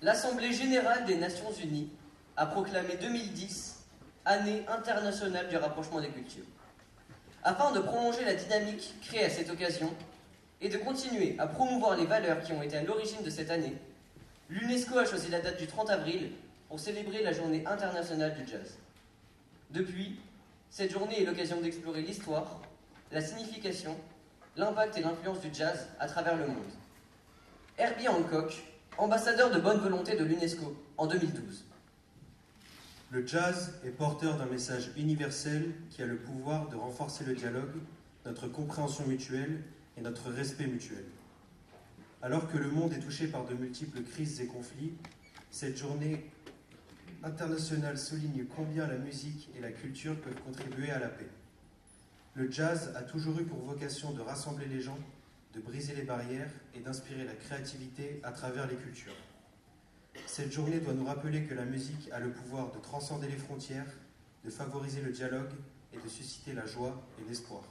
l'Assemblée générale des Nations unies a proclamé 2010 année internationale du rapprochement des cultures. Afin de prolonger la dynamique créée à cette occasion et de continuer à promouvoir les valeurs qui ont été à l'origine de cette année, l'UNESCO a choisi la date du 30 avril pour célébrer la journée internationale du jazz. Depuis, cette journée est l'occasion d'explorer l'histoire, la signification, l'impact et l'influence du jazz à travers le monde. Herbie Hancock, ambassadeur de bonne volonté de l'UNESCO en 2012. Le jazz est porteur d'un message universel qui a le pouvoir de renforcer le dialogue, notre compréhension mutuelle et notre respect mutuel. Alors que le monde est touché par de multiples crises et conflits, cette journée internationale souligne combien la musique et la culture peuvent contribuer à la paix. Le jazz a toujours eu pour vocation de rassembler les gens, de briser les barrières et d'inspirer la créativité à travers les cultures. Cette journée doit nous rappeler que la musique a le pouvoir de transcender les frontières, de favoriser le dialogue et de susciter la joie et l'espoir.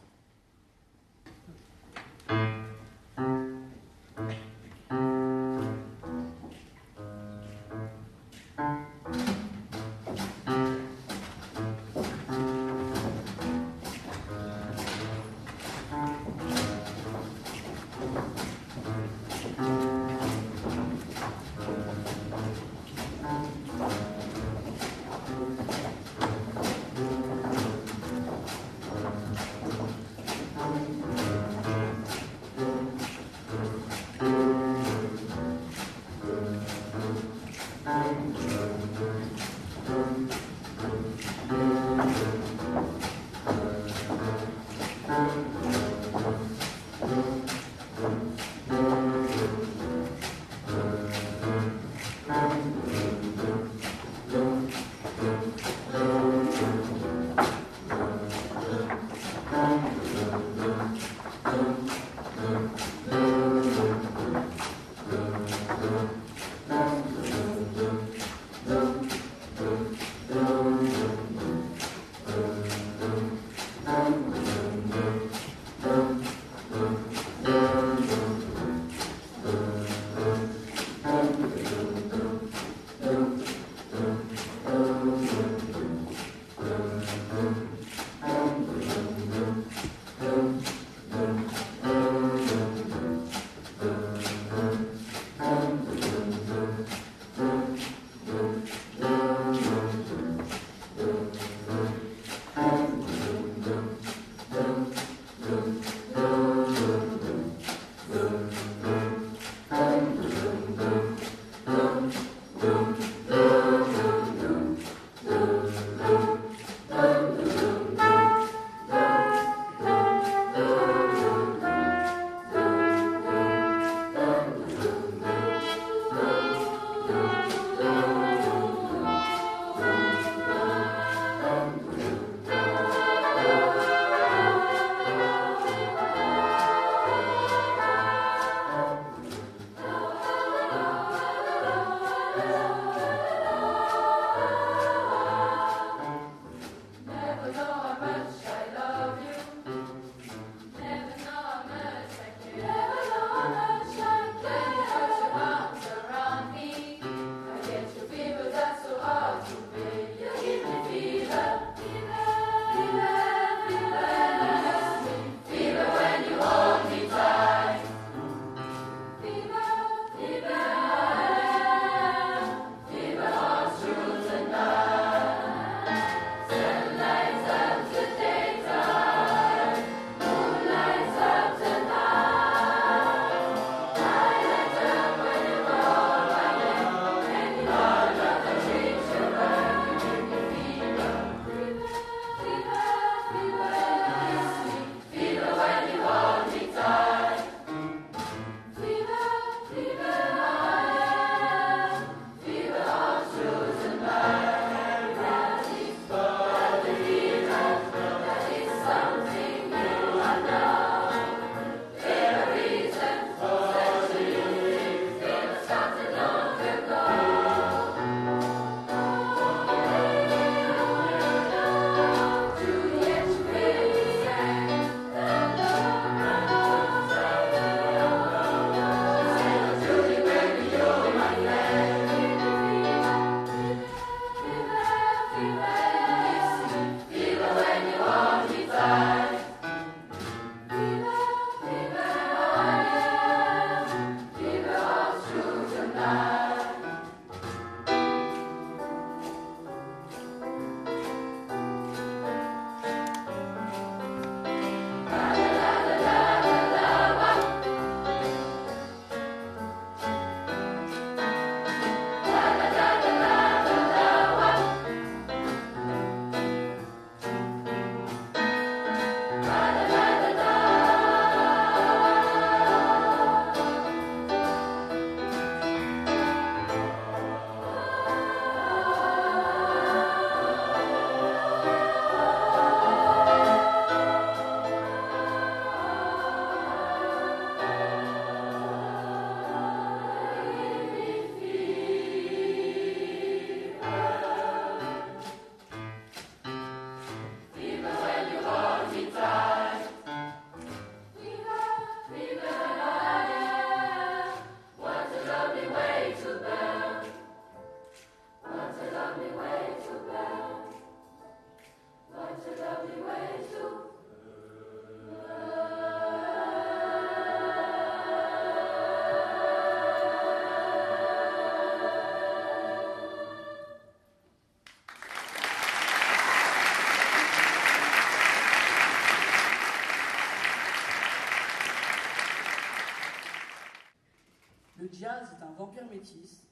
vampire métis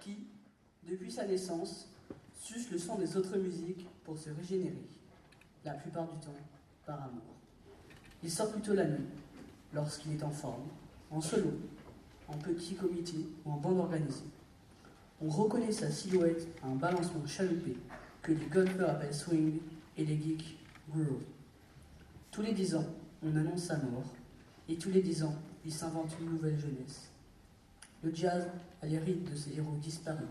qui, depuis sa naissance, suce le son des autres musiques pour se régénérer, la plupart du temps par amour. Il sort plutôt la nuit, lorsqu'il est en forme, en solo, en petit comité ou en bande organisée. On reconnaît sa silhouette à un balancement chaloupé que les golfeurs appellent swing et les geeks groove. Tous les 10 ans, on annonce sa mort, et tous les 10 ans, il s'invente une nouvelle jeunesse. Le jazz a les rides de ses héros disparus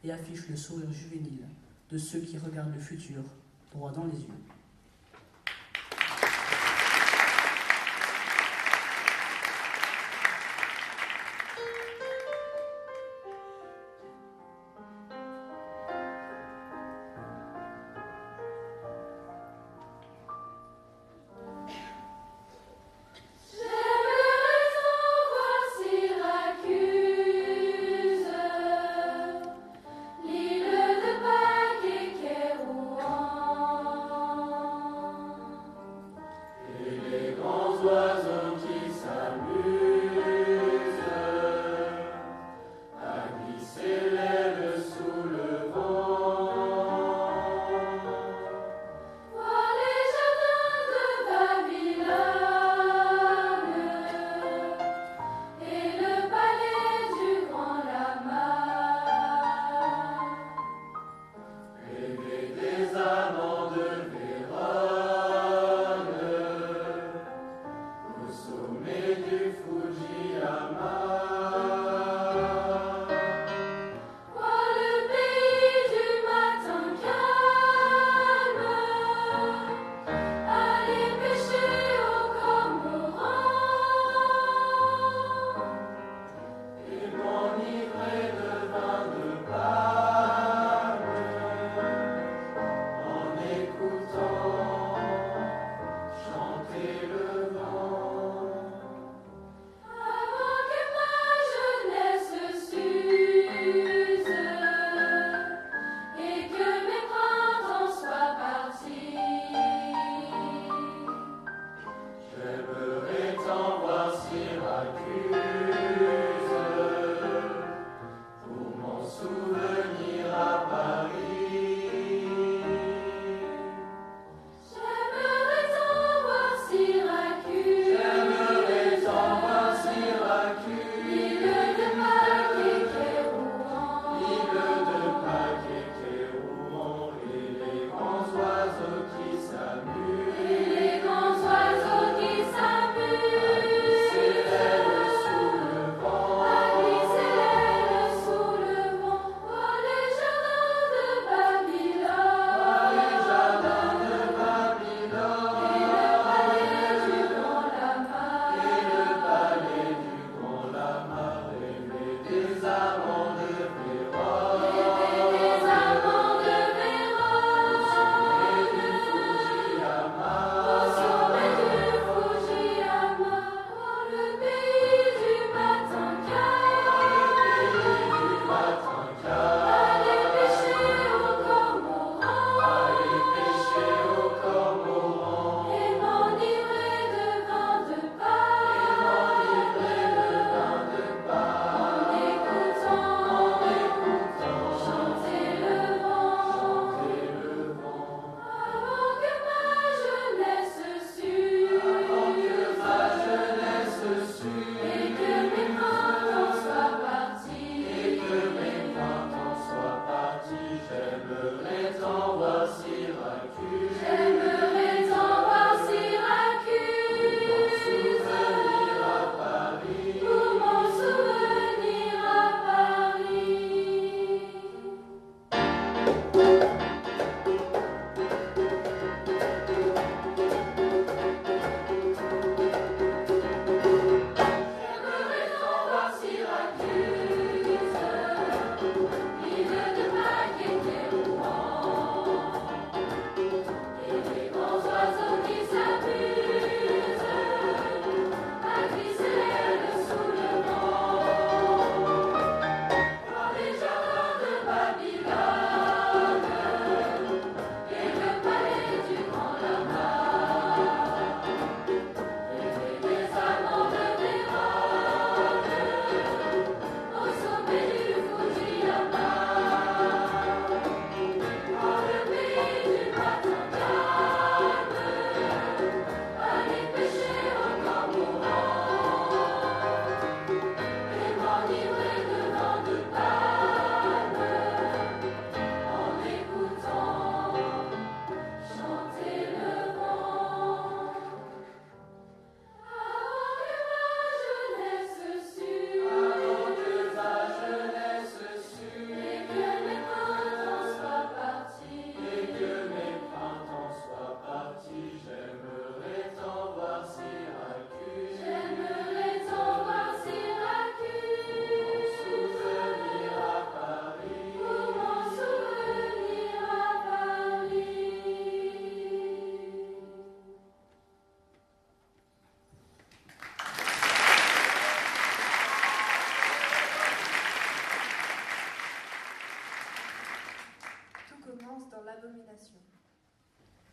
et affiche le sourire juvénile de ceux qui regardent le futur droit dans les yeux. L'île de Pâques et Kérouan.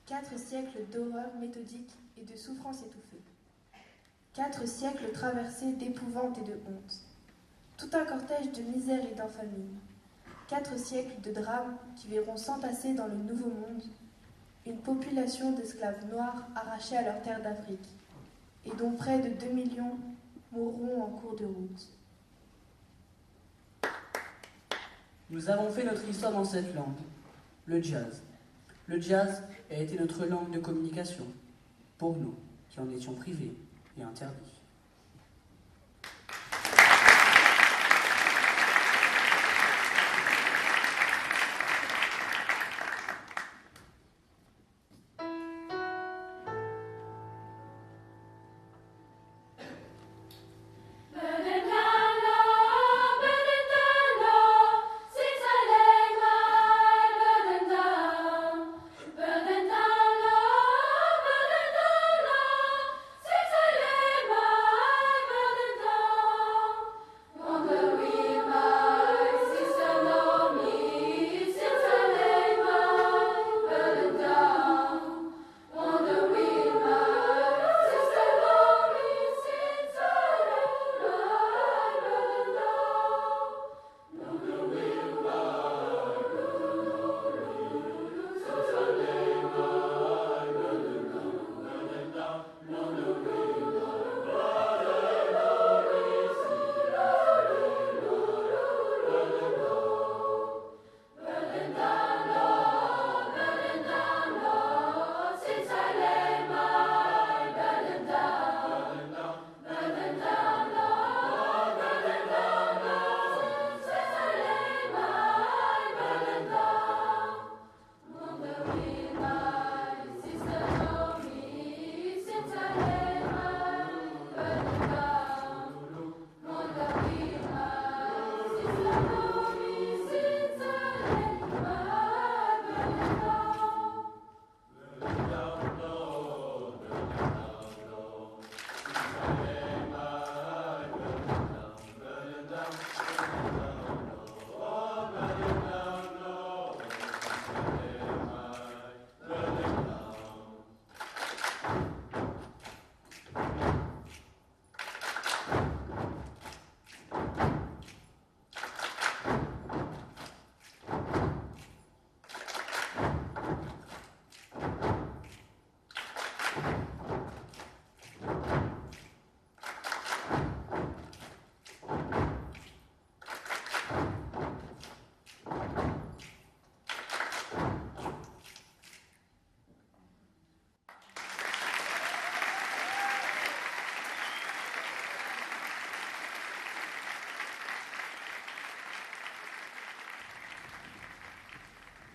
4 siècles d'horreur méthodique et de souffrance étouffée. 4 siècles traversés d'épouvante et de honte. Tout un cortège de misère et d'infamie. 4 siècles de drames qui verront s'entasser dans le Nouveau Monde une population d'esclaves noirs arrachés à leur terre d'Afrique, et dont près de 2 millions mourront en cours de route. Nous avons fait notre histoire dans cette langue, le jazz. Le jazz a été notre langue de communication, pour nous, qui en étions privés et interdits.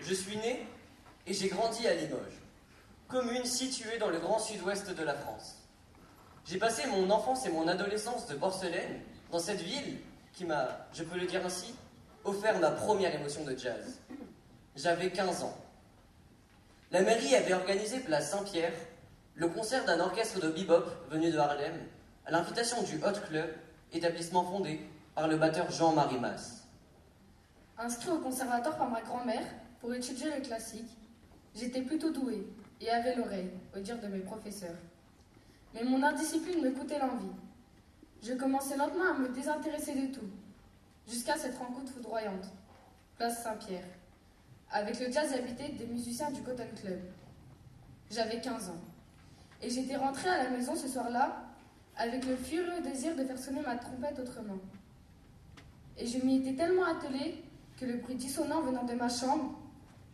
Je suis né et j'ai grandi à Limoges, commune située dans le grand sud-ouest de la France. J'ai passé mon enfance et mon adolescence de porcelaine dans cette ville qui m'a, je peux le dire ainsi, offert ma première émotion de jazz. J'avais 15 ans. La mairie avait organisé place Saint-Pierre le concert d'un orchestre de bebop venu de Harlem à l'invitation du Hot Club, établissement fondé par le batteur Jean-Marie Masse. Inscrit au conservatoire par ma grand-mère pour étudier le classique, j'étais plutôt douée et avais l'oreille, au dire de mes professeurs. Mais mon indiscipline me coûtait l'envie. Je commençais lentement à me désintéresser de tout, jusqu'à cette rencontre foudroyante, place Saint-Pierre, avec le jazz habité des musiciens du Cotton Club. J'avais 15 ans, et j'étais rentrée à la maison ce soir-là avec le furieux désir de faire sonner ma trompette autrement. Et je m'y étais tellement attelée que le bruit dissonant venant de ma chambre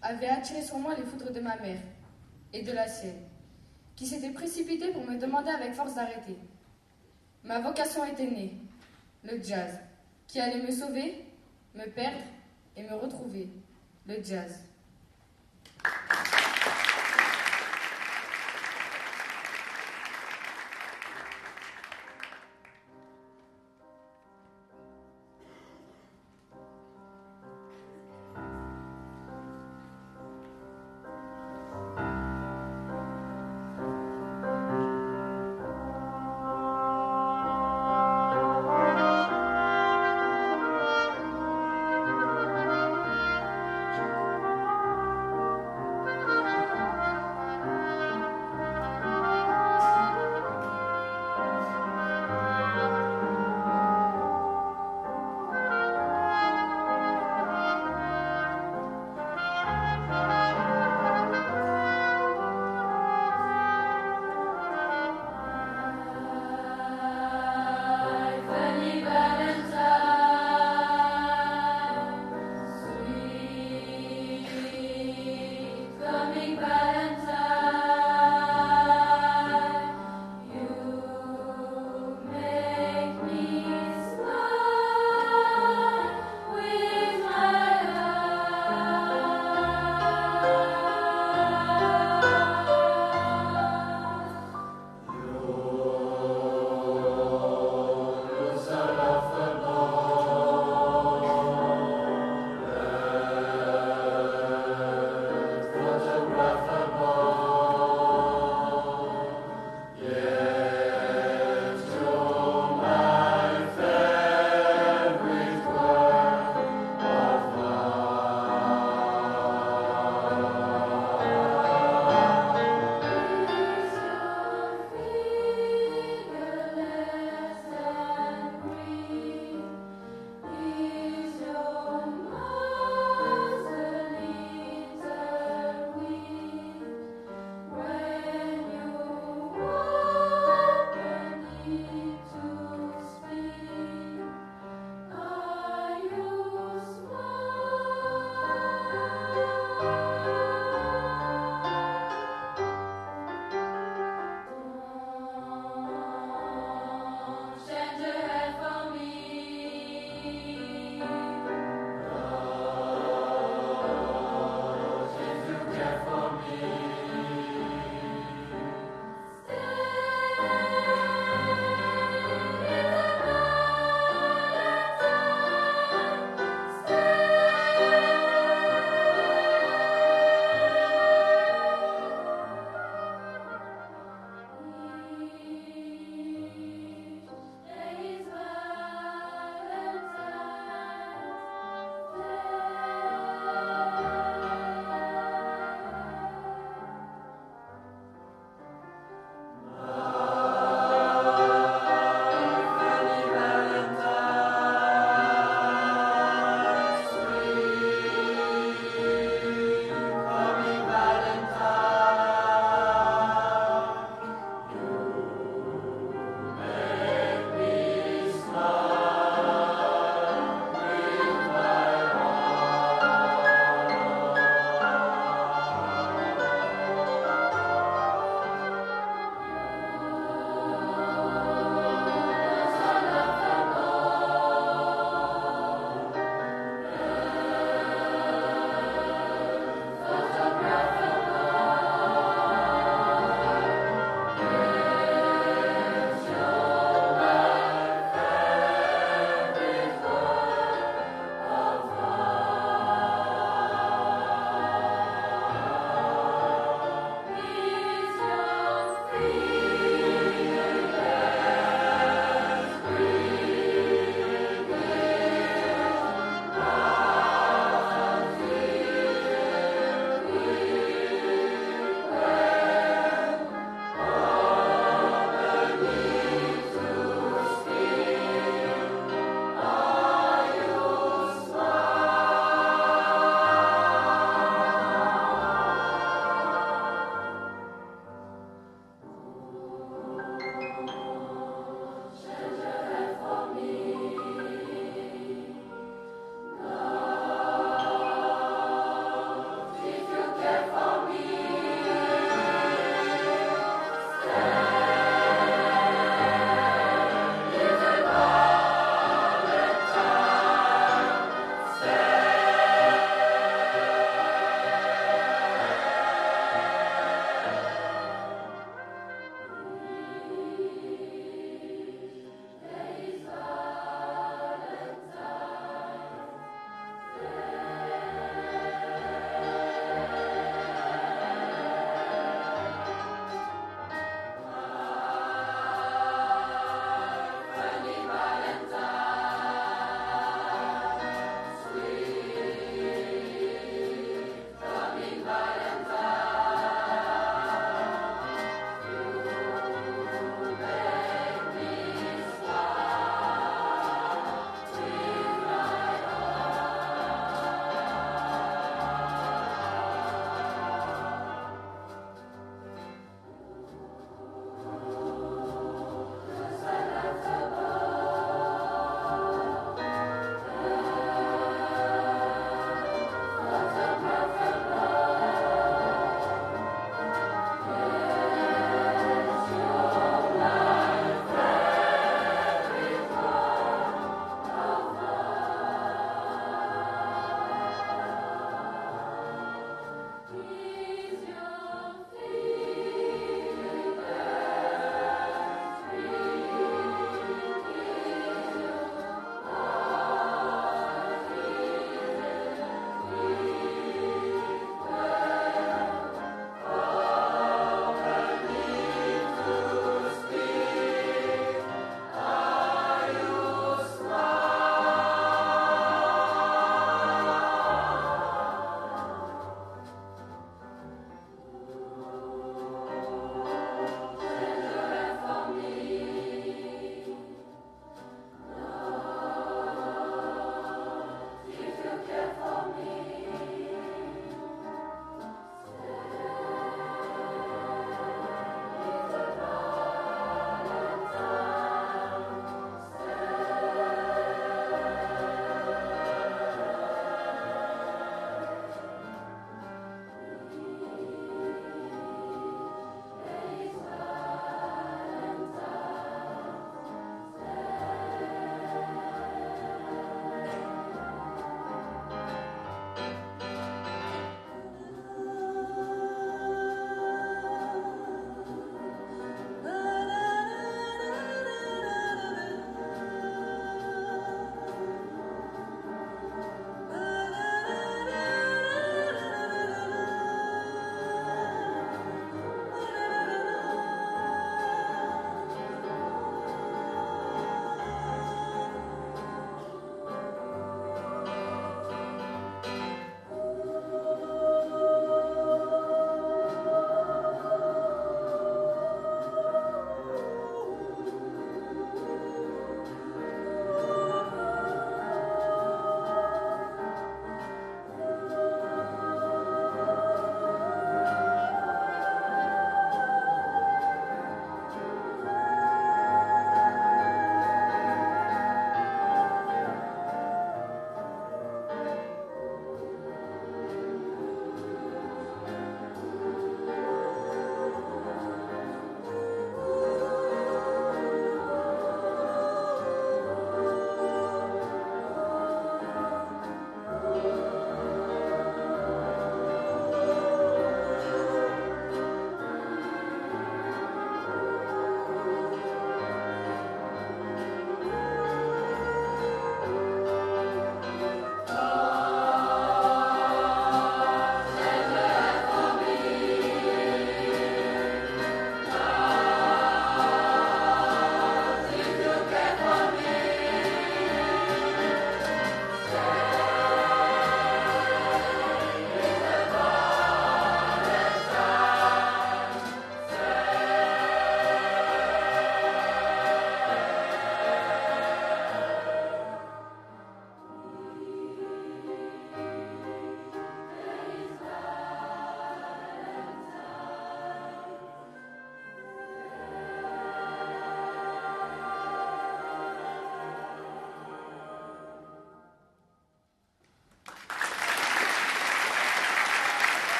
avait attiré sur moi les foudres de ma mère et de la sienne, qui s'était précipitée pour me demander avec force d'arrêter. Ma vocation était née, le jazz, qui allait me sauver, me perdre et me retrouver, le jazz.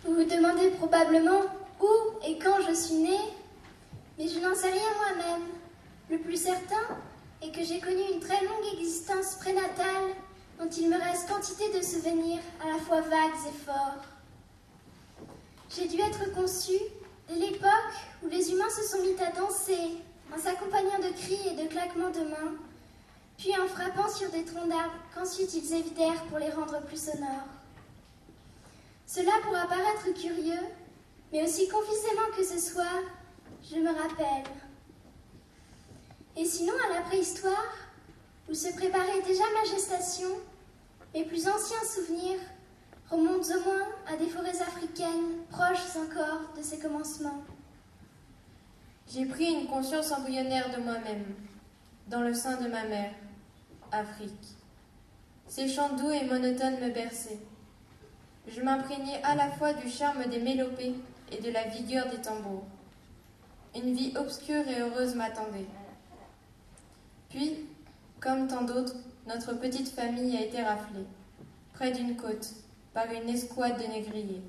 Vous vous demandez probablement où et quand je suis née, mais je n'en sais rien moi-même. Le plus certain est que j'ai connu une très longue existence prénatale dont il me reste quantité de souvenirs à la fois vagues et forts. J'ai dû être conçue dès l'époque où les humains se sont mis à danser, en s'accompagnant de cris et de claquements de mains, puis en frappant sur des troncs d'arbres qu'ensuite ils évidèrent pour les rendre plus sonores. Cela pourra paraître curieux, mais aussi confusément que ce soit, je me rappelle. Et sinon, à la préhistoire, où se préparait déjà ma gestation, mes plus anciens souvenirs remontent au moins à des forêts africaines, proches encore de ces commencements. J'ai pris une conscience embryonnaire de moi-même, dans le sein de ma mère, Afrique. Ses chants doux et monotones me berçaient. Je m'imprégnais à la fois du charme des mélopées et de la vigueur des tambours. Une vie obscure et heureuse m'attendait. Puis, comme tant d'autres, notre petite famille a été raflée, près d'une côte, par une escouade de négriers.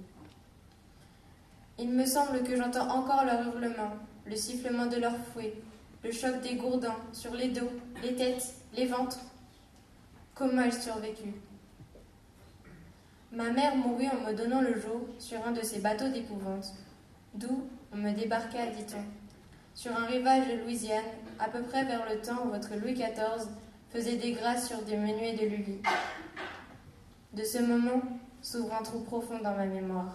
Il me semble que j'entends encore leur hurlement, le sifflement de leurs fouets, le choc des gourdins sur les dos, les têtes, les ventres. Comment ai-je survécu? Ma mère mourut en me donnant le jour sur un de ces bateaux d'épouvante, d'où on me débarqua, dit-on, sur un rivage de Louisiane, à peu près vers le temps où votre Louis XIV faisait des grâces sur des menuets de Lully. De ce moment s'ouvre un trou profond dans ma mémoire.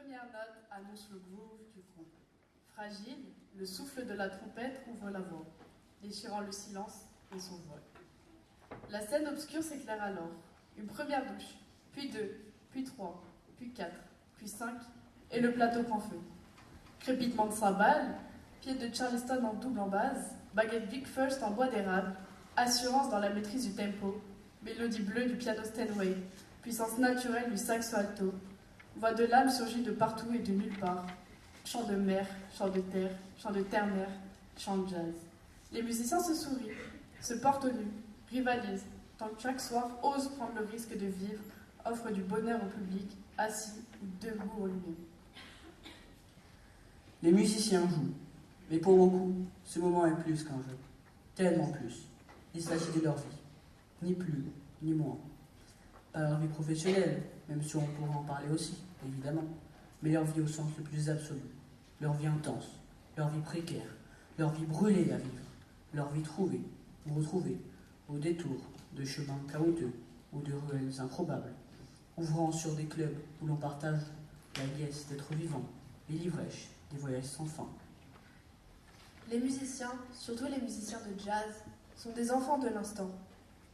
premières notes annoncent le groove du groupe. Fragile, le souffle de la trompette ouvre la voix, déchirant le silence et son vol. La scène obscure s'éclaire alors. Une première douche, puis 2, puis 3, puis 4, puis 5, et le plateau prend feu. Crépitement de cymbales, pied de Charleston en double en base, baguette Vic First en bois d'érable, assurance dans la maîtrise du tempo, mélodie bleue du piano Steinway, puissance naturelle du saxo alto, voix de l'âme surgit de partout et de nulle part, chant de mer, chant de terre-mer, chant de jazz. Les musiciens se sourient, se portent au nu, rivalisent, tant que chaque soir ose prendre le risque de vivre, offre du bonheur au public, assis ou debout au lieu. Les musiciens jouent, mais pour beaucoup, ce moment est plus qu'un jeu. Tellement plus. Il s'agit de leur vie. Ni plus, ni moins. Pas leur vie professionnelle, même si on pourra en parler aussi, évidemment, mais leur vie au sens le plus absolu. Leur vie intense, leur vie précaire, leur vie brûlée à vivre, leur vie trouvée ou retrouvée, au détour de chemins chaotiques ou de ruelles improbables, ouvrant sur des clubs où l'on partage la liesse d'être vivant, les livrèches, des voyages sans fin. Les musiciens, surtout les musiciens de jazz, sont des enfants de l'instant,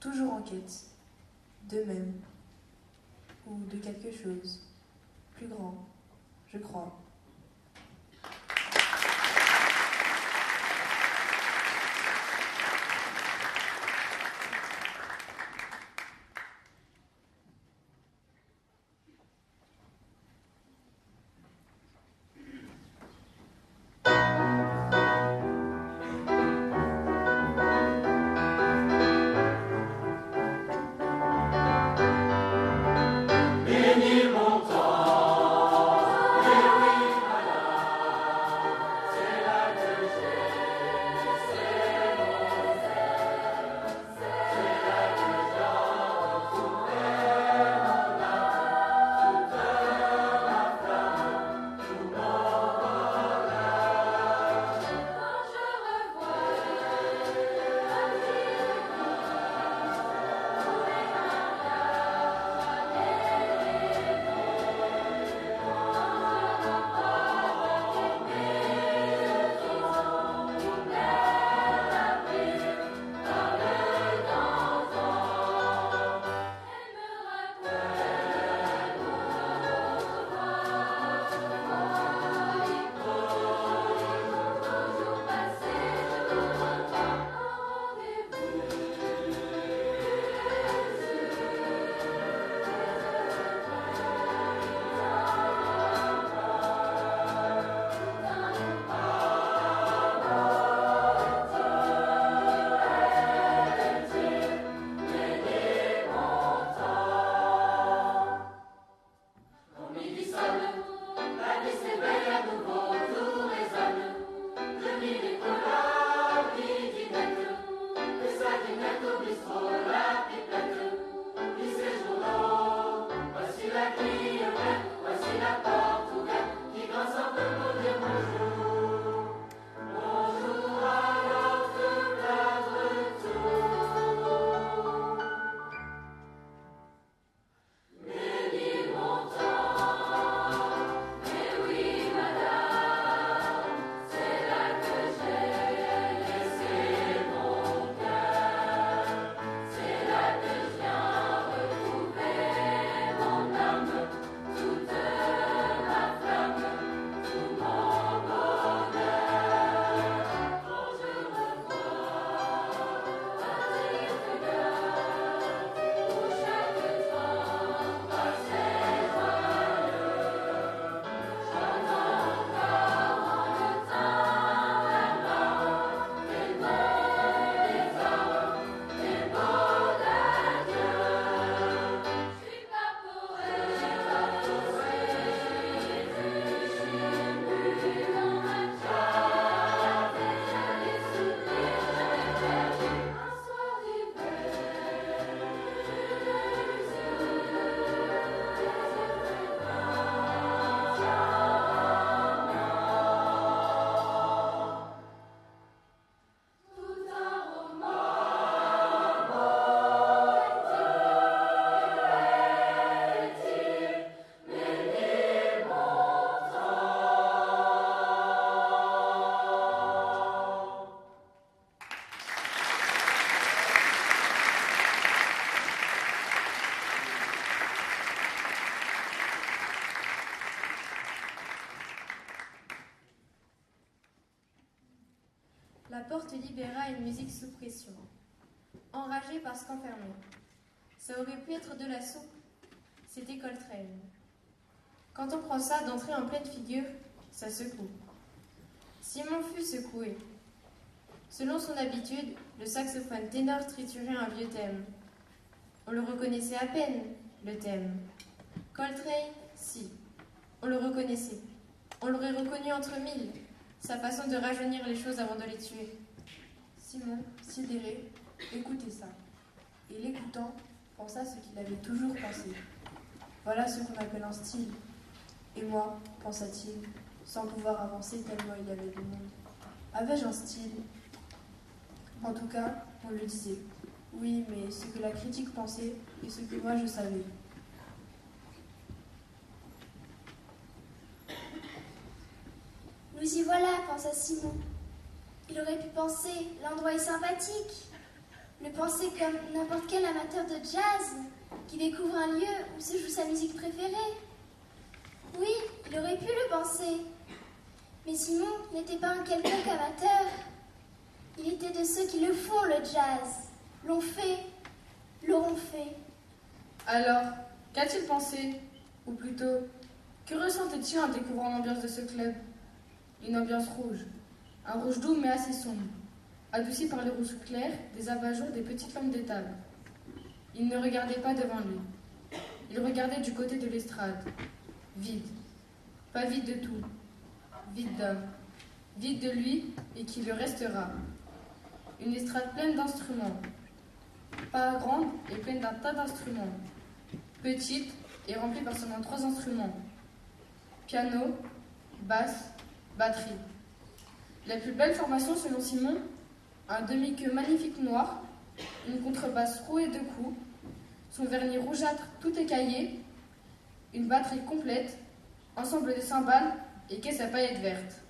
toujours en quête d'eux-mêmes ou de quelque chose plus grand, je crois. Bénis mon temps, et oui, la porte libéra une musique sous pression. Enragé parce qu'enfermé. Ça aurait pu être de l'assaut. C'était Coltrane. Quand on prend ça d'entrer en pleine figure, ça secoue. Simon fut secoué. Selon son habitude, le saxophone ténor triturait un vieux thème. On le reconnaissait à peine, le thème. Coltrane, si. On le reconnaissait. On l'aurait reconnu entre mille. Sa façon de rajeunir les choses avant de les tuer. Simon, sidéré, écoutait ça. Et l'écoutant, pensa ce qu'il avait toujours pensé. Voilà ce qu'on appelle un style. Et moi, pensa-t-il, sans pouvoir avancer tellement il y avait du monde. Avais-je un style? En tout cas, on le disait. Oui, mais ce que la critique pensait et ce que moi je savais. Nous y voilà, pensa Simon. Il aurait pu penser, l'endroit est sympathique. Le penser comme n'importe quel amateur de jazz qui découvre un lieu où se joue sa musique préférée. Oui, il aurait pu le penser. Mais Simon n'était pas un quelconque amateur. Il était de ceux qui le font, le jazz. L'ont fait, l'auront fait. Alors, qu'a-t-il pensé? Ou plutôt, que ressentait-il en découvrant l'ambiance de ce club? Une ambiance rouge. Un rouge doux mais assez sombre, adouci par le rouge clair des abat-jours des petites lampes des tables. Il ne regardait pas devant lui. Il regardait du côté de l'estrade. Vide. Pas vide de tout. Vide d'homme. Vide de lui et qui le restera. Une estrade pleine d'instruments. Pas grande et pleine d'un tas d'instruments. Petite et remplie par seulement 3 instruments. Piano, basse, batterie. La plus belle formation selon Simon, un demi-queue magnifique noir, une contrebasse rouée de coups, son vernis rougeâtre tout écaillé, une batterie complète, ensemble de cymbales et caisse à paillettes vertes.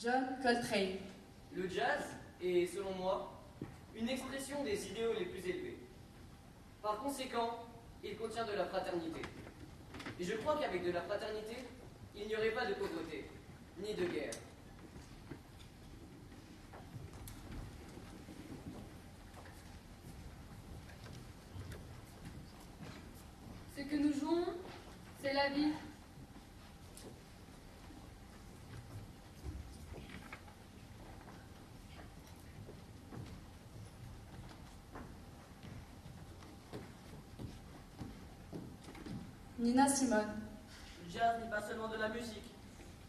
John Coltrane. Le jazz est, selon moi, une expression des idéaux les plus élevés. Par conséquent, il contient de la fraternité. Et je crois qu'avec de la fraternité, il n'y aurait pas de pauvreté, ni de guerre. Ce que nous jouons, c'est la vie. Nina Simone. Le jazz n'est pas seulement de la musique,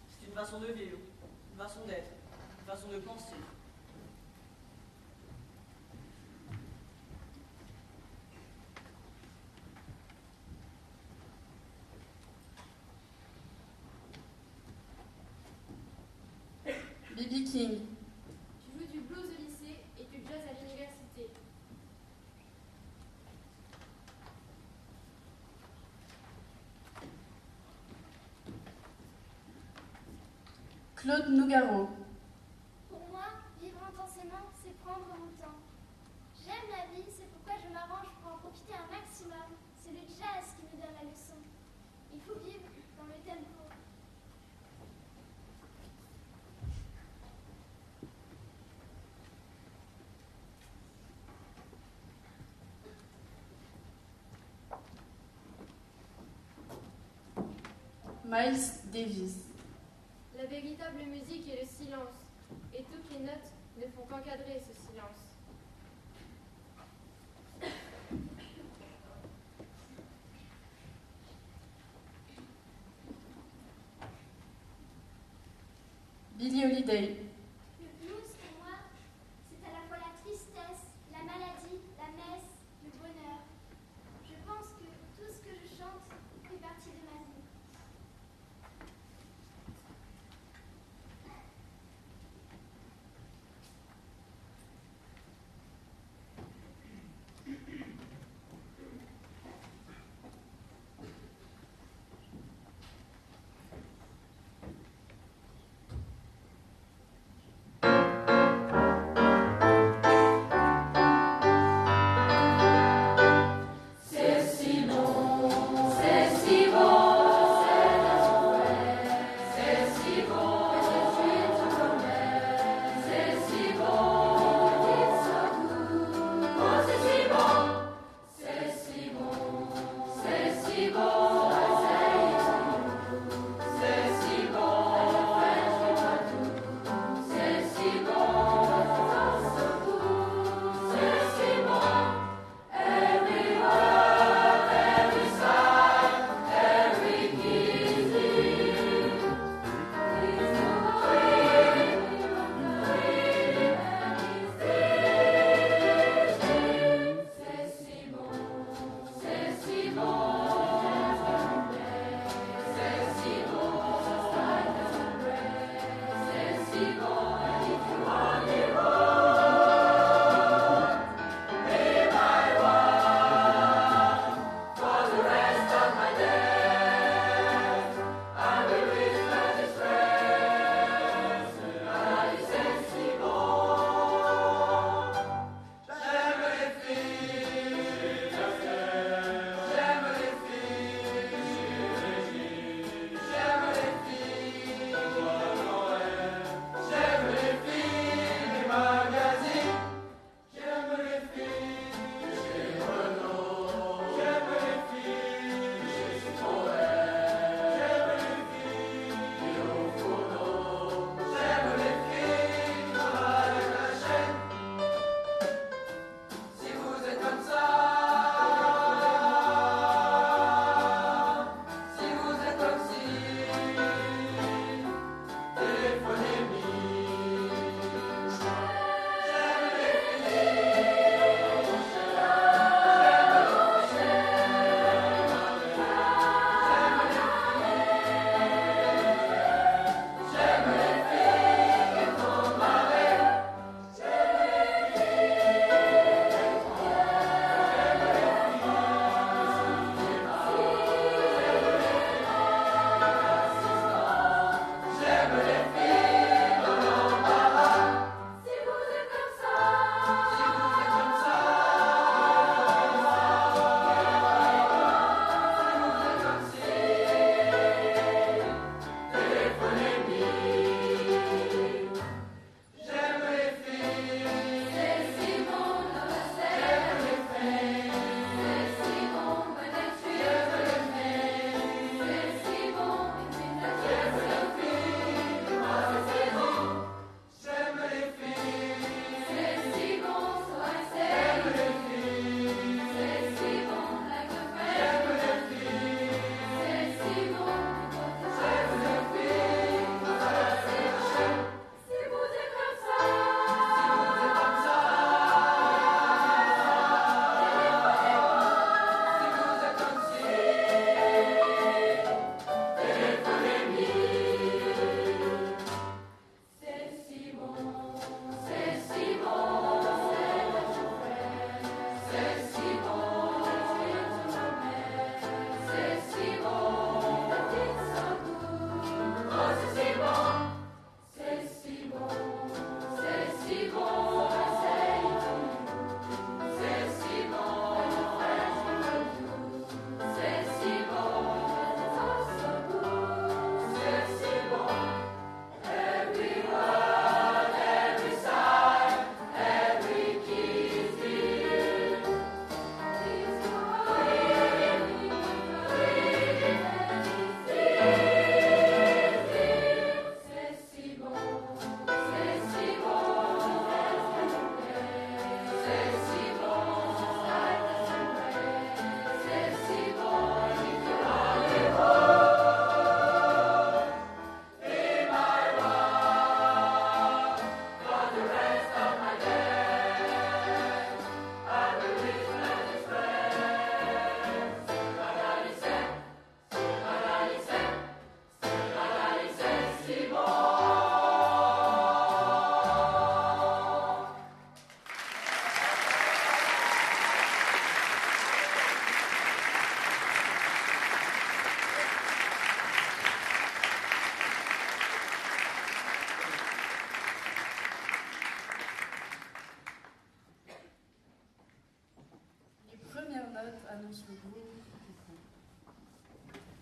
c'est une façon de vivre, une façon d'être, une façon de penser. B.B. King. Je joue du blues au lycée et du jazz à l'université. Claude Nougaro. Pour moi, vivre intensément, c'est prendre mon temps. J'aime la vie, c'est pourquoi je m'arrange pour en profiter un maximum. C'est le jazz qui me donne la leçon. Il faut vivre dans le tempo. Miles Davis. La véritable musique est le silence, et toutes les notes ne font qu'encadrer ce silence. Billie Holiday. Le blues, pour moi, c'est à la fois la tristesse, la maladie, la messe, le bonheur. Je pense que tout ce que je chante fait partie de ma vie.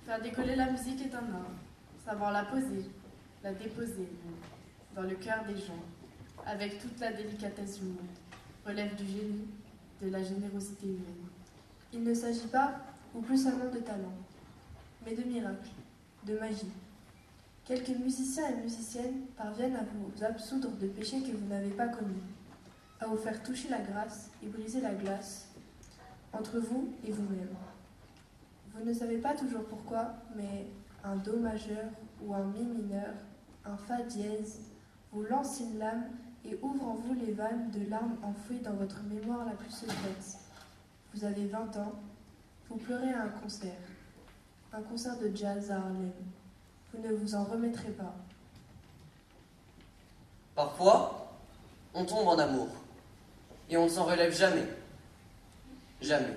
Faire décoller la musique est un art. Savoir la poser, la déposer dans le cœur des gens, avec toute la délicatesse du monde, relève du génie, de la générosité humaine. Il ne s'agit pas, ou plus seulement de talent, mais de miracle, de magie. Quelques musiciens et musiciennes parviennent à vous absoudre de péchés que vous n'avez pas commis, à vous faire toucher la grâce et briser la glace entre vous et vous-même. Vous ne savez pas toujours pourquoi, mais un do majeur ou un mi mineur, un fa dièse, vous lance une lame et ouvre en vous les vannes de larmes enfouies dans votre mémoire la plus secrète. Vous avez 20 ans, vous pleurez à un concert de jazz à Harlem. Vous ne vous en remettrez pas. Parfois, on tombe en amour, et on ne s'en relève jamais. Jamais.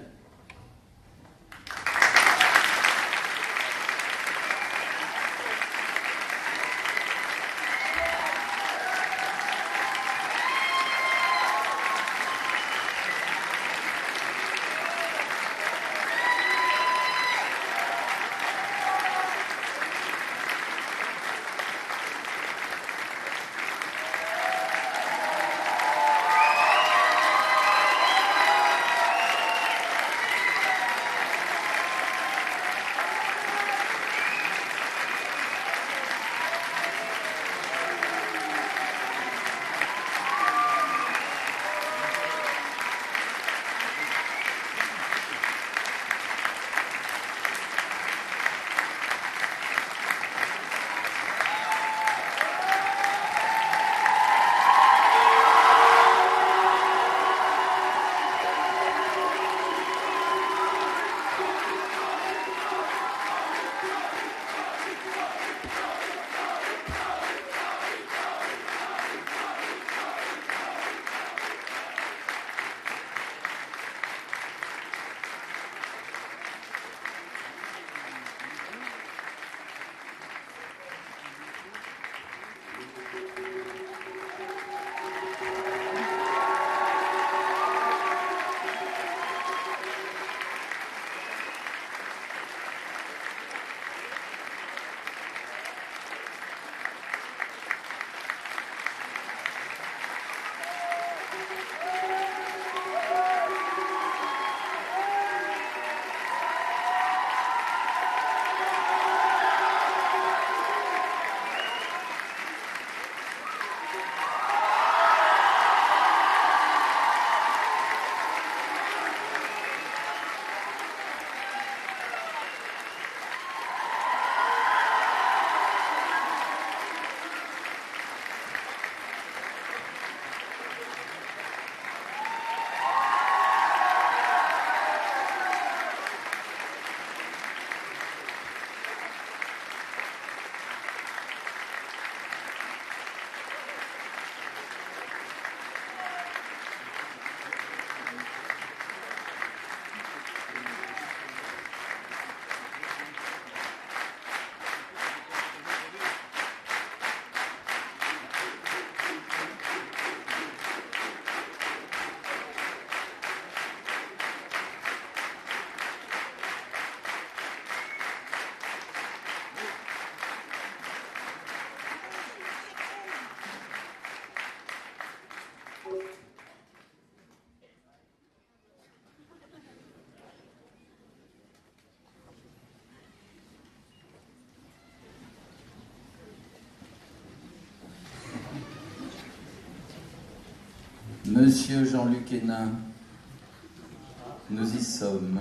Monsieur Jean-Luc Hénin, nous y sommes.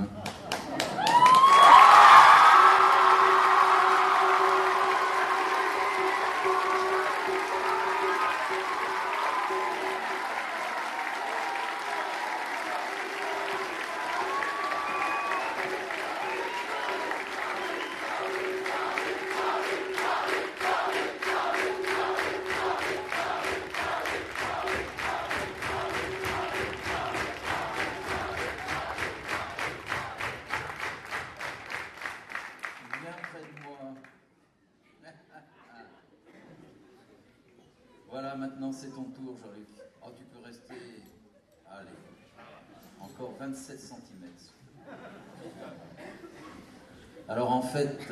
Voilà, maintenant c'est ton tour, Jean-Luc. Oh, tu peux rester... Allez, encore 27 cm. Alors en fait,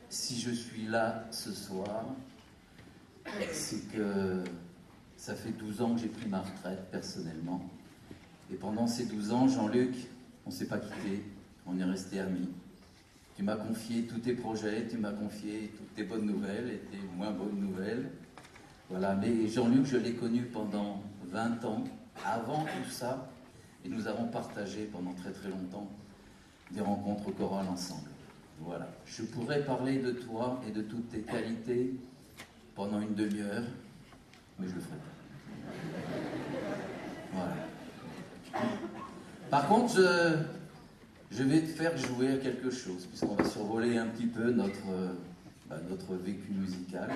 si je suis là ce soir, c'est que ça fait 12 ans que j'ai pris ma retraite personnellement. Et pendant ces 12 ans, Jean-Luc, on ne s'est pas quitté, on est restés amis. Tu m'as confié tous tes projets, tu m'as confié toutes tes bonnes nouvelles et tes moins bonnes nouvelles. Voilà, mais Jean-Luc, je l'ai connu pendant 20 ans, avant tout ça, et nous avons partagé pendant très très longtemps des rencontres chorales ensemble. Voilà. Je pourrais parler de toi et de toutes tes qualités pendant une demi-heure, mais je le ferai pas. Voilà. Par contre, je vais te faire jouer à quelque chose, puisqu'on va survoler un petit peu notre vécu musical.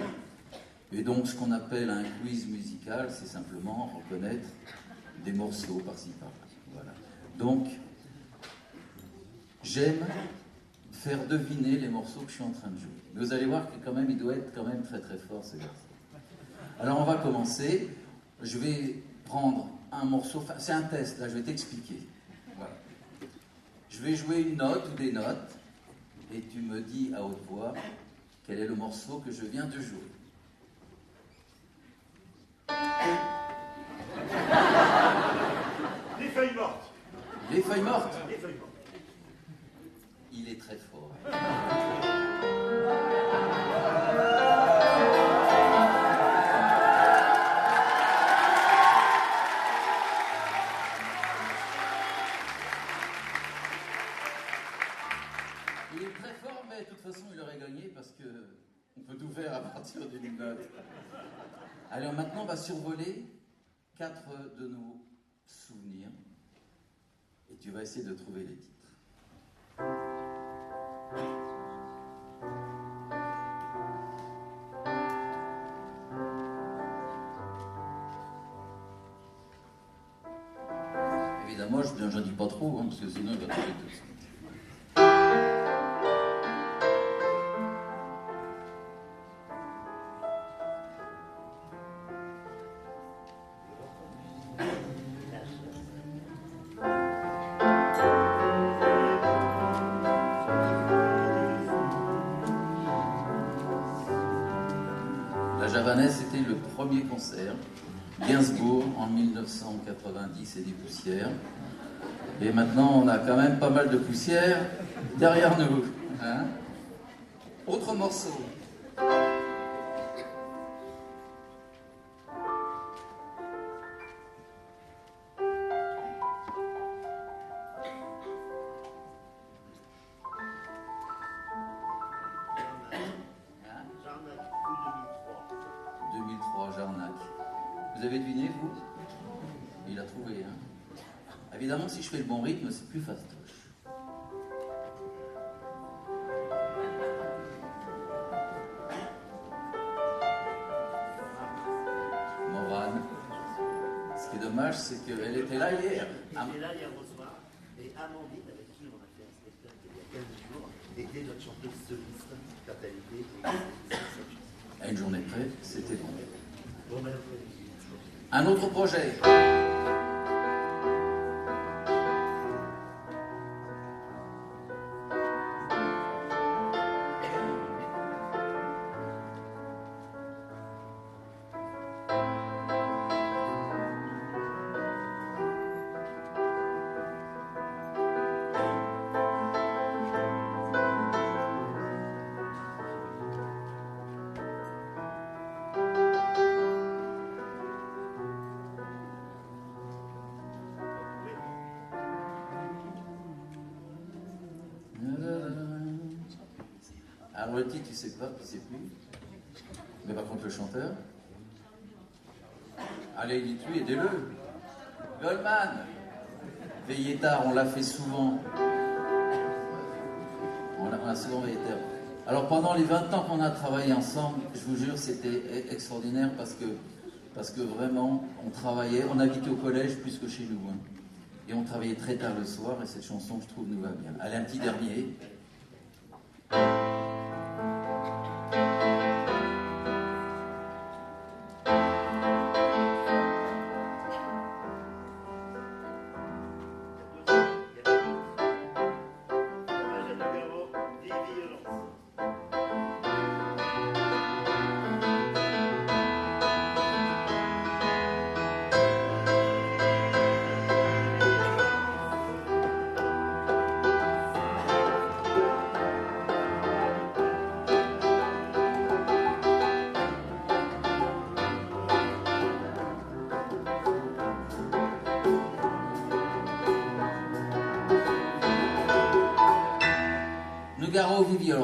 Et donc, ce qu'on appelle un quiz musical, c'est simplement reconnaître des morceaux par-ci par-là. Voilà. Donc, j'aime faire deviner les morceaux que je suis en train de jouer. Mais vous allez voir que quand même, il doit être quand même très très fort, ce garçon. Alors, on va commencer. Je vais prendre un morceau. Enfin, c'est un test, là, je vais t'expliquer. Voilà. Je vais jouer une note ou des notes, et tu me dis à haute voix quel est le morceau que je viens de jouer. Les feuilles mortes. Les feuilles mortes. Les feuilles mortes. Il est très fort. Il est très fort, mais de toute façon, il aurait gagné parce que on peut tout faire à partir d'une note. Alors maintenant, on va survoler 4 de nos souvenirs et tu vas essayer de trouver les titres. Évidemment, j'en dis pas trop, parce que sinon il va trouver tout de suite. C'était le premier concert, Gainsbourg en 1990 et des poussières. Et maintenant, on a quand même pas mal de poussière derrière nous. Hein? Autre morceau. Vous avez deviné, vous? Il a trouvé, hein? Évidemment, si je fais le bon rythme, c'est plus fastoche. Morane. Ce qui est dommage, c'est qu'elle était là hier. Elle était là hier au soir. Et Amandine, avec qui on a fait un spectacle il y a 15 jours, était notre chanteuse soliste quand elle était. À une journée près, c'était bon. Bon, ben, un autre projet. Alors le titre, tu sais pas, tu sais plus. Mais par contre le chanteur. Allez, dites-lui, aidez-le. Goldman. Veillez tard, on l'a fait souvent. On a souvent veillé tard. Alors pendant les 20 ans qu'on a travaillé ensemble, je vous jure, c'était extraordinaire parce que vraiment, on travaillait, on habitait au collège plus que chez nous. Hein. Et on travaillait très tard le soir et cette chanson, je trouve, nous va bien. Allez, un petit dernier.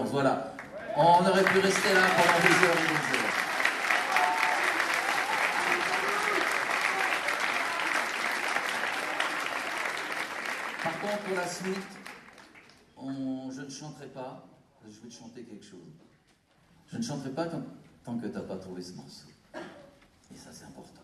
14. Voilà. On aurait pu rester là pendant des heures et des heures. Par contre, pour la suite, je ne chanterai pas. Je vais te chanter quelque chose. Je ne chanterai pas tant que tu n'as pas trouvé ce morceau. Et ça, c'est important.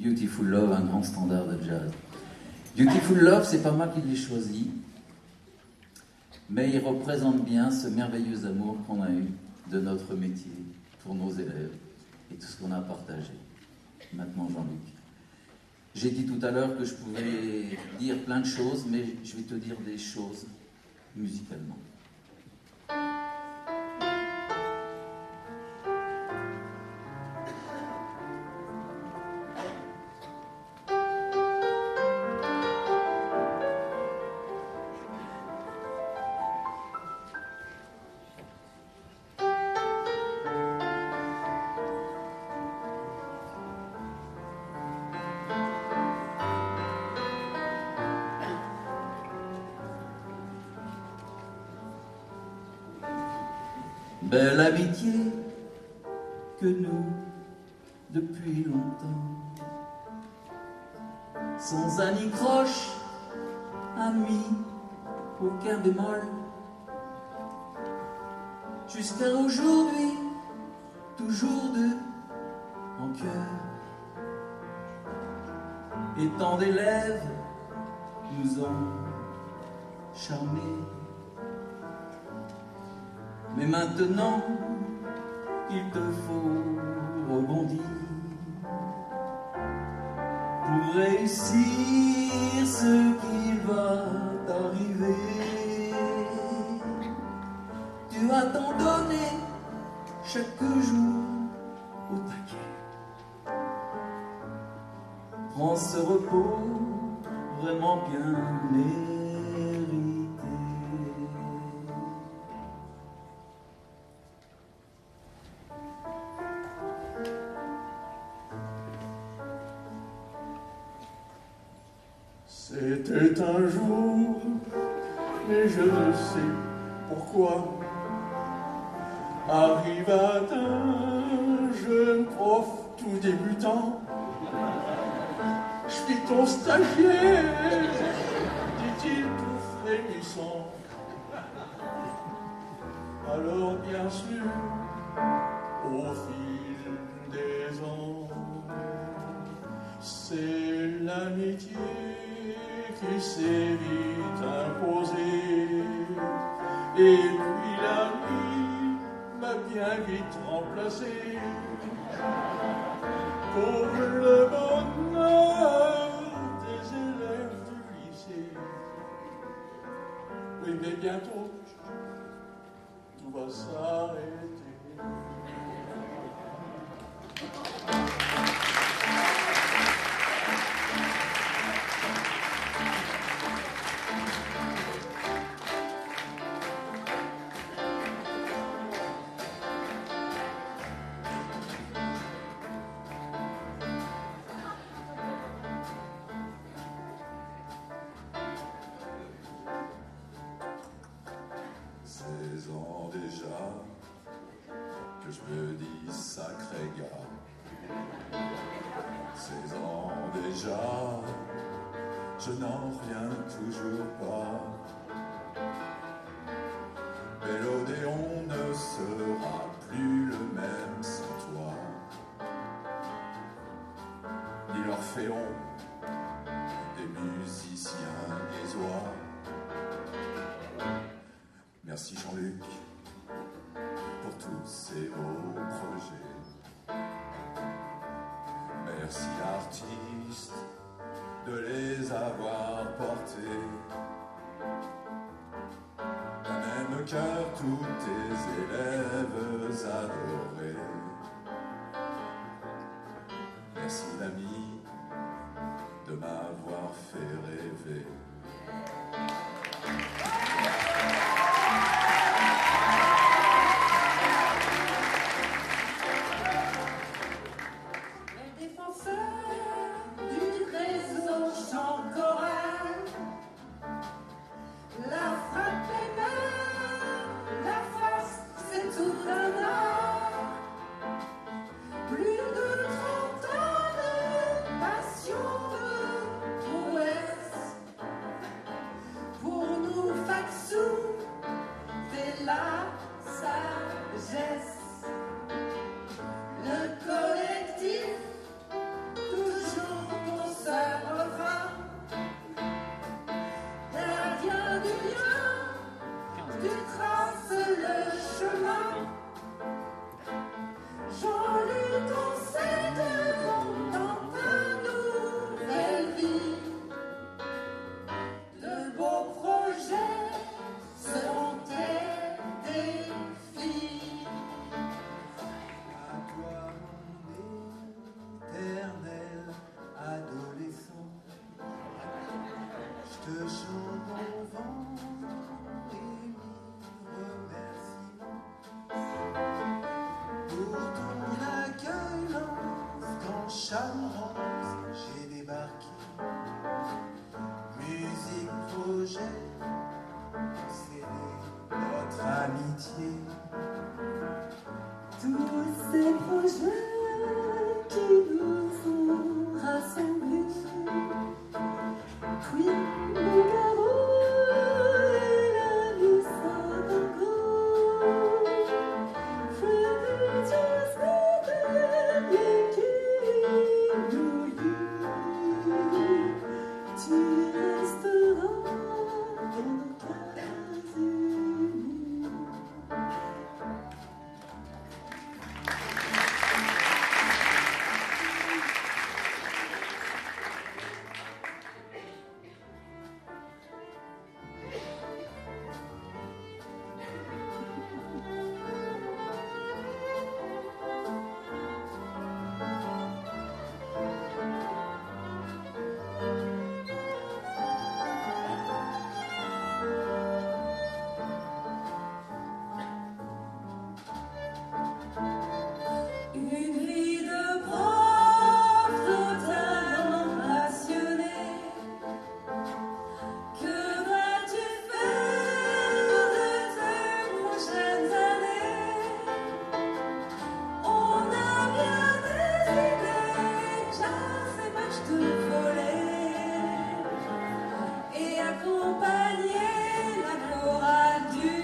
Beautiful Love, un grand standard de jazz. Beautiful Love, c'est pas moi qui l'ai choisi, mais il représente bien ce merveilleux amour qu'on a eu de notre métier pour nos élèves et tout ce qu'on a partagé. Maintenant, Jean-Luc. J'ai dit tout à l'heure que je pouvais dire plein de choses, mais je vais te dire des choses musicalement. Belle amitié que nous, depuis longtemps, sans anicroche, amis, aucun bémol, jusqu'à aujourd'hui, toujours deux en cœur. Et tant d'élèves nous ont charmés. Mais maintenant, il te faut rebondir pour réussir ce qui va t'arriver. Tu as tant donné chaque jour au taquet. Prends ce repos vraiment bien mérité. C'était un jour, mais je ne sais pourquoi, arriva un jeune prof tout débutant. Je suis ton stagiaire, dit-il tout frémissant. Alors bien sûr, au fil des ans, c'est l'amitié qui s'est vite imposée. Et puis la nuit m'a bien vite remplacé. Pour le bonheur des élèves du lycée. Oui, mais bientôt, tout va s'arrêter. Que je me dis sacré gars, 16 ans déjà, je n'en reviens toujours pas. Mais l'Odéon ne sera plus le même sans toi, ni l'Orphéon des musiciens niaisois. Merci Jean-Luc pour tous ces beaux projets. Merci artistes de les avoir portés. D'un même cœur tous tes élèves adorés. Merci l'ami de m'avoir fait rêver. Les défenseurs du réseau chant choral, la frappe pénale, la force, c'est tout un art. Plus de 30 ans de passion, de prouesse, pour nous Faxou, c'est la sagesse. Le collectif, toujours ton seul refrain, gardien du bien, tu traces le chemin. Jean-Luc, on s'aide dans ta nouvelle vie. De beaux projets seront tes défis. À toi, mon éternel adolescent, je te chante mon vent et mes remerciements pour ton accueil l'instant Chamrance. J'ai débarqué, musique, projet, c'est notre amitié. Tous ces projets qui nous ont rassemblés, puis mon garou et la Miss Dingo, Frédéric dernier qui nous lie. Tu resteras dans nos cases unies. Une vie de prof totalement passionnée. Que vas-tu faire de tes prochaines années? On a bien des idées, jazz et matchs de volley, et accompagner la chorale du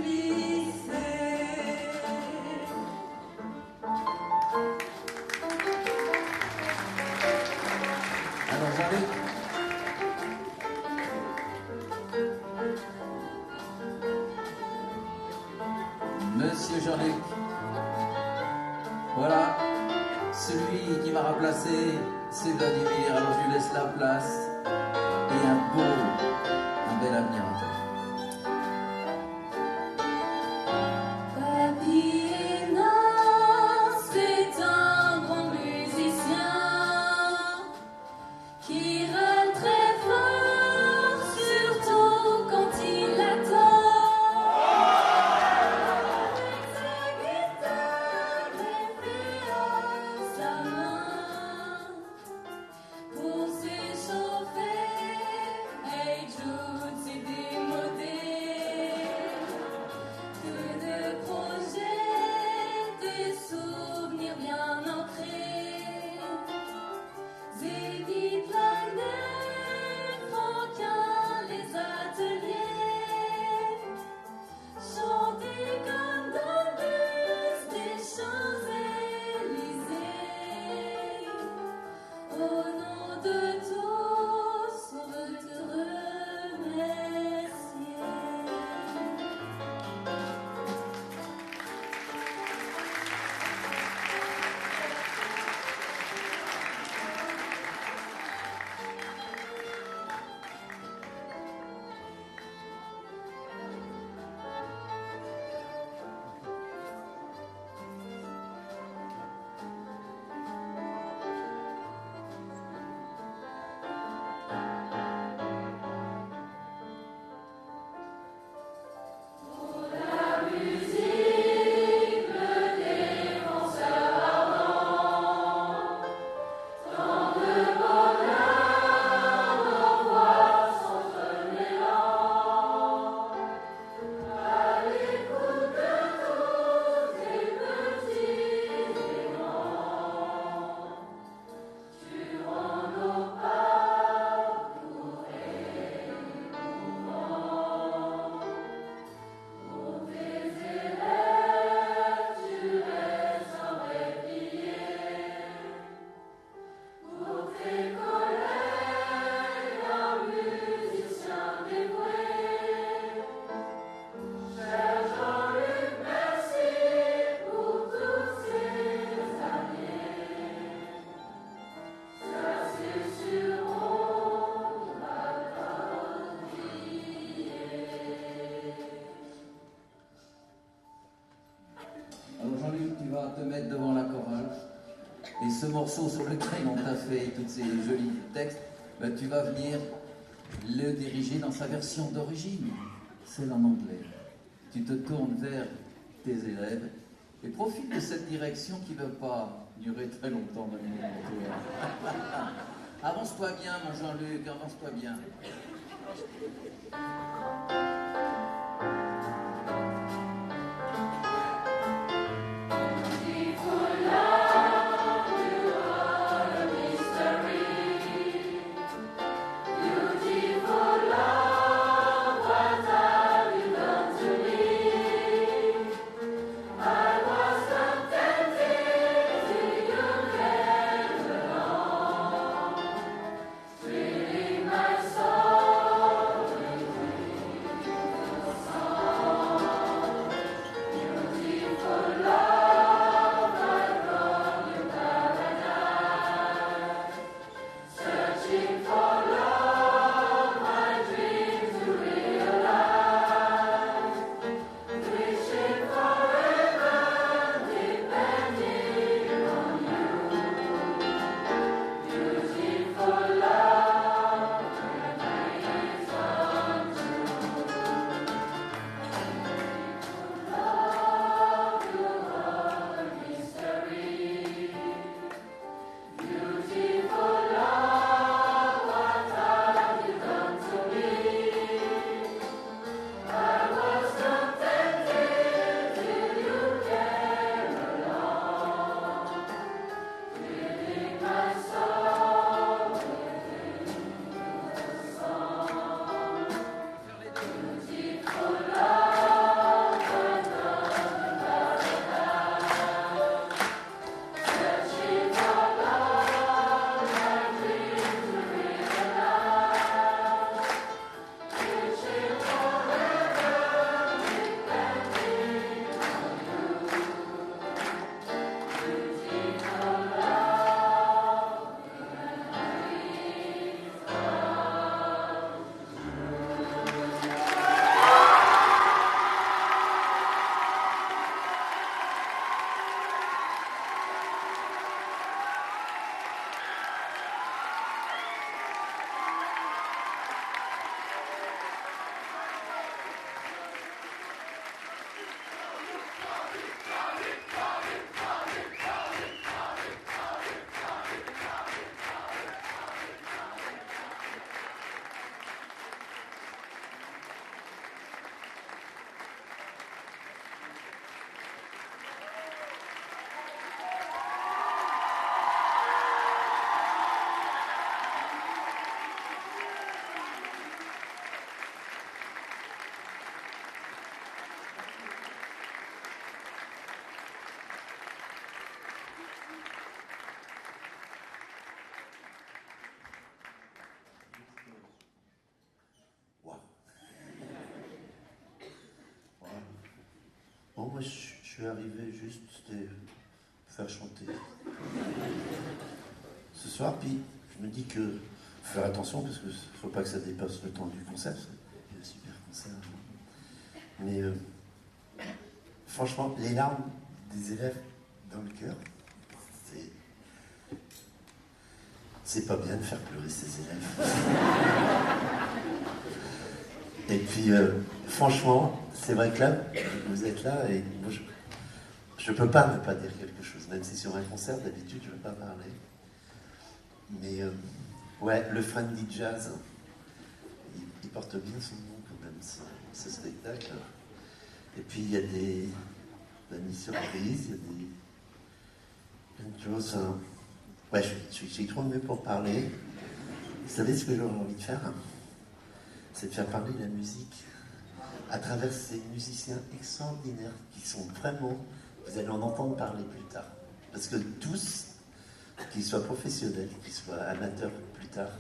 lycée. Alors Jean-Luc, Monsieur Jean-Luc, voilà, celui qui m'a remplacé, c'est Vladimir, alors je lui laisse la place et un bel avenir à toi. Papy Hénin, c'est un grand musicien qui râle très fort, surtout quand il attend. Avec sa guitare et à sa main, pour s'échauffer, Hey Jude, c'est démodé. Que de projets, des souvenirs bien ancrés. Zénith, Wagner, Franquin, les ateliers. Chanter comme dans le bus des Champs-Élysées. Au nom de tous, on veut te remercier. ce morceau sur lequel on t'a fait tous ces jolis textes, ben, tu vas venir le diriger dans sa version d'origine, celle en anglais. Tu te tournes vers tes élèves et profite de cette direction qui ne va pas durer très longtemps maintenant pour toi. Avance-toi bien, mon Jean-Luc, avance-toi bien. Bon, moi, je suis arrivé juste pour faire chanter ce soir, puis je me dis que faut faire attention parce qu'il ne faut pas que ça dépasse le temps du concert. C'est un super concert. Mais franchement, les larmes des élèves dans le cœur, c'est pas bien de faire pleurer ses élèves. Et puis, franchement, c'est vrai que là, vous êtes là et moi, je peux pas ne pas dire quelque chose, même si sur un concert, d'habitude, je ne veux pas parler. Mais, ouais, le Friendly Jazz, il porte bien son nom quand même, ce spectacle. Et puis, il y a des mini-surprises, il y a plein de choses. Ouais, je suis trop mieux pour parler. Vous savez ce que j'aurais envie de faire ? C'est de faire parler la musique à travers ces musiciens extraordinaires qui sont vraiment, vous allez en entendre parler plus tard. Parce que tous, qu'ils soient professionnels, qu'ils soient amateurs plus tard,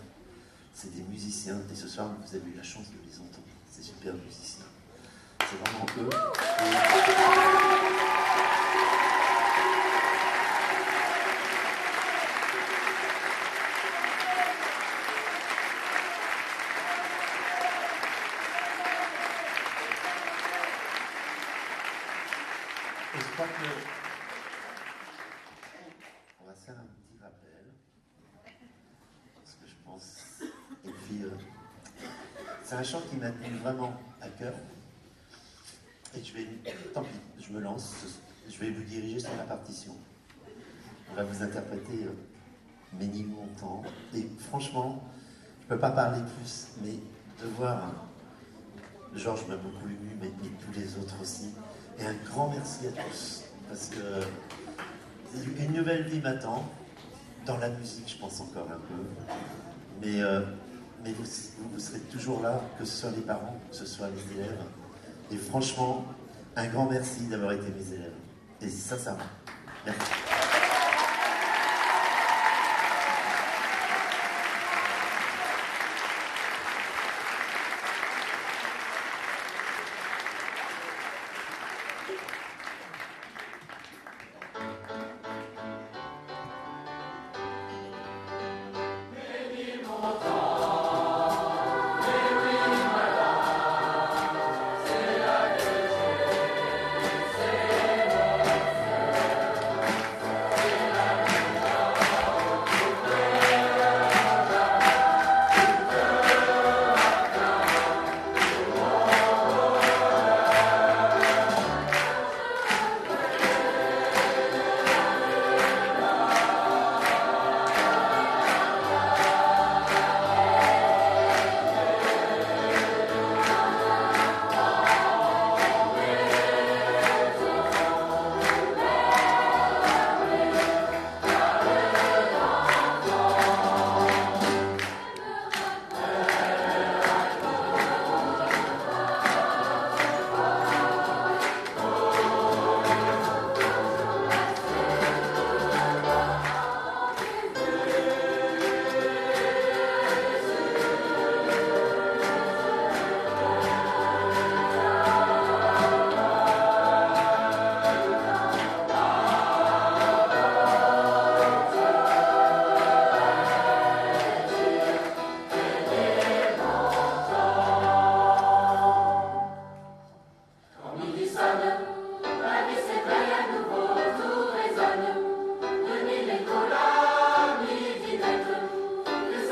c'est des musiciens. Et ce soir, vous avez eu la chance de les entendre. Ces super musiciens. C'est vraiment eux. Je crois que on va faire un petit puis, c'est un chant qui m'a tenu vraiment à cœur. Et tant pis, je me lance. Je vais vous diriger sur la partition. On va vous interpréter Ménil Montant. Et franchement, je ne peux pas parler plus, mais de voir Georges m'a beaucoup ému, mais tous les autres aussi. Et un grand merci à tous, parce que une nouvelle vie m'attend. Dans la musique, je pense encore un peu. Mais vous serez toujours là, que ce soit les parents, que ce soit les élèves. Et franchement, un grand merci d'avoir été mes élèves. Et sincèrement, merci.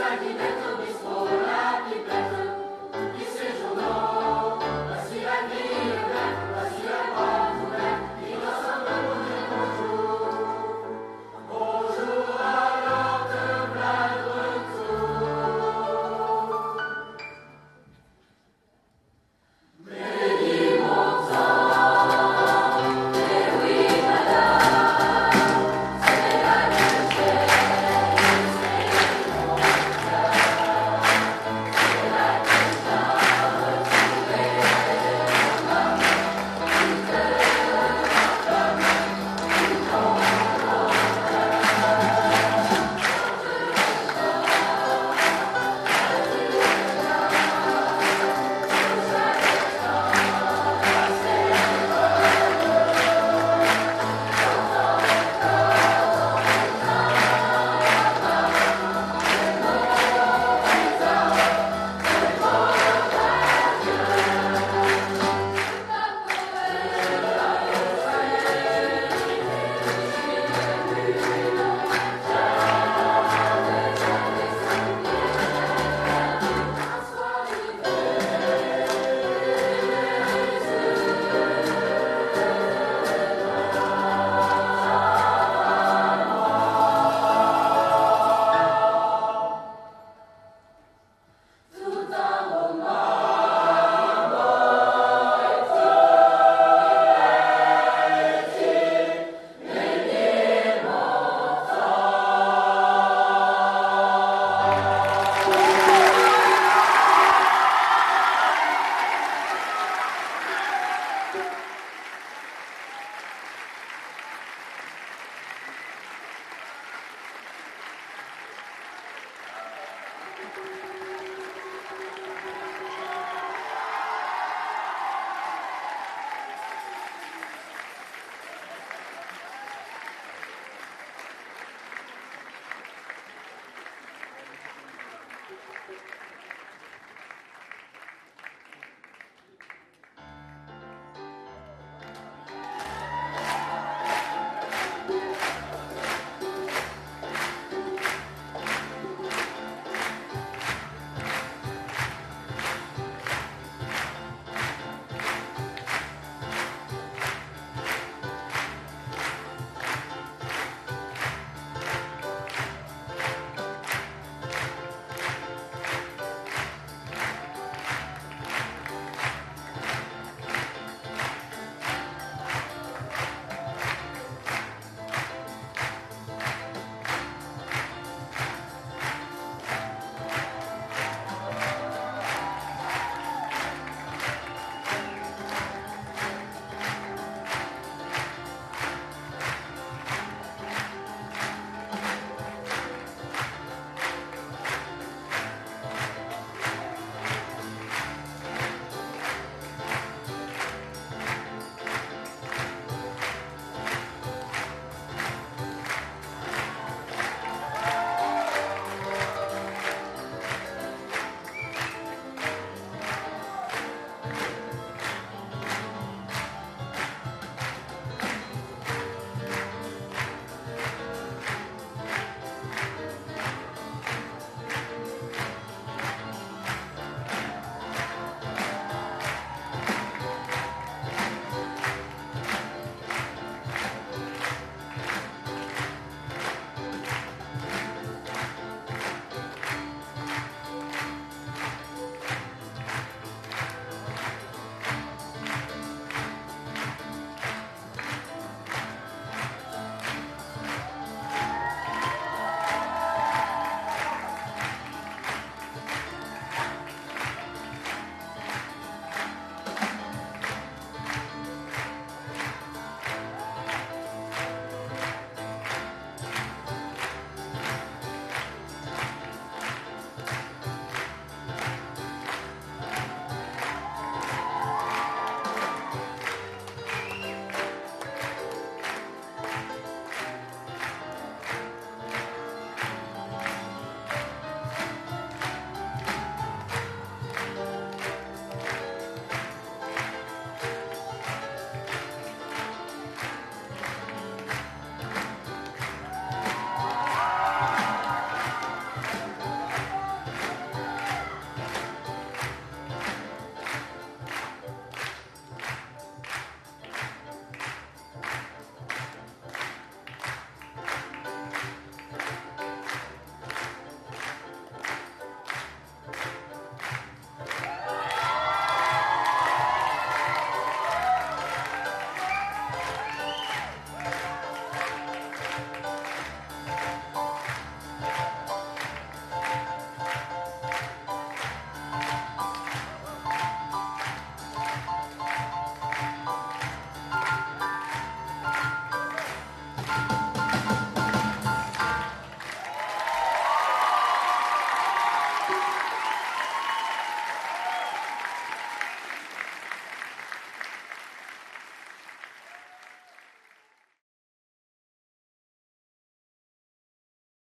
Happy birthday.